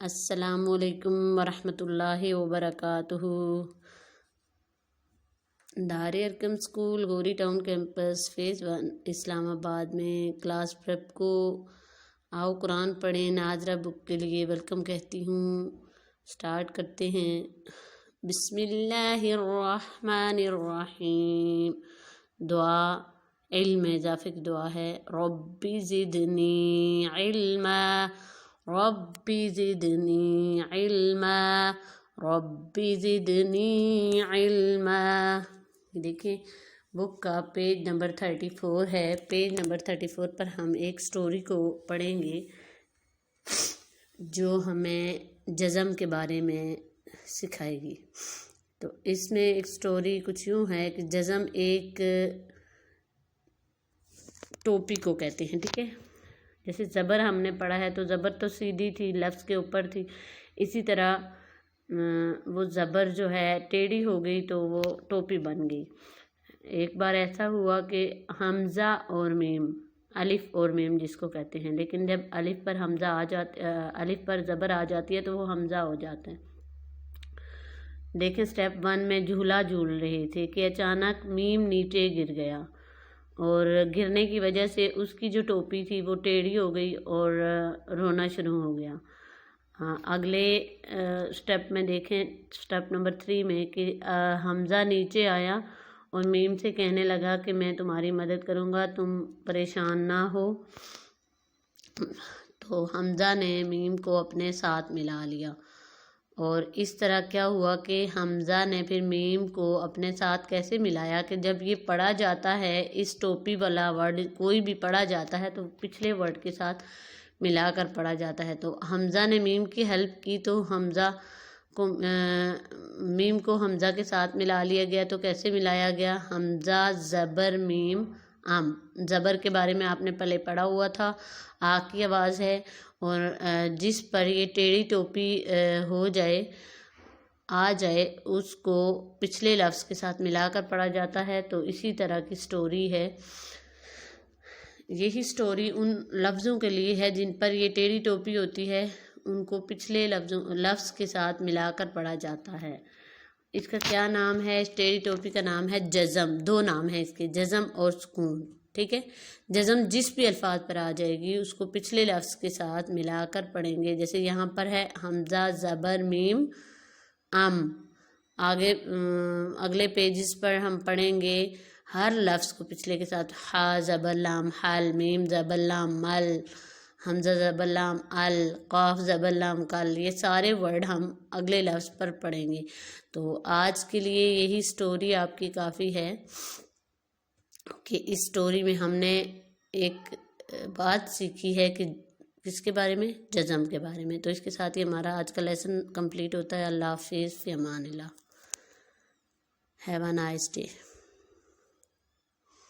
अस्सलामु अलैकुम वरहमतुल्लाहि वबरकातुहू। दारे अरकम स्कूल गोरी टाउन कैंपस फेज़ 1 इस्लामाबाद में क्लास प्रेप को आओ कुरान पढ़ें नाजरा बुक के लिए वेलकम कहती हूँ। स्टार्ट करते हैं। बिस्मिल्लाहिर्रहमानिर्रहीम। दुआ इल्म इजाफे की दुआ है। रब्बी ज़िदनी इल्मा, रब्बी ज़िदनी इल्मा, रब्बी ज़िदनी इल्मा। देखिए बुक का पेज नंबर 34 है। पेज नंबर 34 पर हम एक स्टोरी को पढ़ेंगे जो हमें जज़म के बारे में सिखाएगी। तो इसमें एक स्टोरी कुछ यूँ है कि जज़म एक टोपी को कहते हैं, ठीक है। जैसे ज़बर हमने पढ़ा है तो ज़बर तो सीधी थी, लफ्ज़ के ऊपर थी। इसी तरह वो ज़बर जो है टेढ़ी हो गई तो वो टोपी बन गई। एक बार ऐसा हुआ कि हमज़ा और मीम, अलिफ और मीम जिसको कहते हैं, लेकिन जब अलिफ पर हमज़ा आ अलिफ पर ज़बर आ जाती है तो वो हमज़ा हो जाता है। देखें स्टेप 1 में झूला झूल रहे थे कि अचानक मीम नीचे गिर गया और गिरने की वजह से उसकी जो टोपी थी वो टेढ़ी हो गई और रोना शुरू हो गया। अगले स्टेप में देखें स्टेप नंबर 3 में कि हमज़ा नीचे आया और मीम से कहने लगा कि मैं तुम्हारी मदद करूँगा, तुम परेशान ना हो। तो हमज़ा ने मीम को अपने साथ मिला लिया और इस तरह क्या हुआ कि हमज़ा ने फिर मीम को अपने साथ कैसे मिलाया कि जब ये पढ़ा जाता है, इस टोपी वाला वर्ड कोई भी पढ़ा जाता है तो पिछले वर्ड के साथ मिलाकर पढ़ा जाता है। तो हमज़ा ने मीम की हेल्प की तो हमज़ा को मीम को हमज़ा के साथ मिला लिया गया। तो कैसे मिलाया गया? हमज़ा ज़बर मीम आम। ज़बर के बारे में आपने पहले पढ़ा हुआ था, आ की आवाज़ है और जिस पर ये टेढ़ी टोपी हो जाए आ जाए उसको पिछले लफ्ज़ के साथ मिलाकर पढ़ा जाता है। तो इसी तरह की स्टोरी है। यही स्टोरी उन लफ्ज़ों के लिए है जिन पर ये टेढ़ी टोपी होती है, उनको पिछले लफ्ज़ के साथ मिलाकर पढ़ा जाता है। इसका क्या नाम है? इस टेढ़ी टोपी का नाम है जज़म। 2 नाम है इसके, जज़म और सुकून, ठीक है। जज़म जिस भी अल्फाज पर आ जाएगी उसको पिछले लफ्ज़ के साथ मिलाकर पढ़ेंगे। जैसे यहाँ पर है हमज़ा ज़बर मीम आम। आगे अगले पेजेस पर हम पढ़ेंगे हर लफ्ज़ को पिछले के साथ। हा ज़बर लाम हल, मीम ज़बर लाम मल, हमज़ा ज़बर लाम अल, क़ाफ ज़बर लाम कल। ये सारे वर्ड हम अगले लफ्ज़ पर पढ़ेंगे। तो आज के लिए यही स्टोरी आपकी काफ़ी है कि इस स्टोरी में हमने एक बात सीखी है कि किसके बारे में? जज़म के बारे में। तो इसके साथ ही हमारा आज का लेसन कंप्लीट होता है। अल्लाह हाफ़िज़, फ़ी अमान अल्लाह। Have a nice day.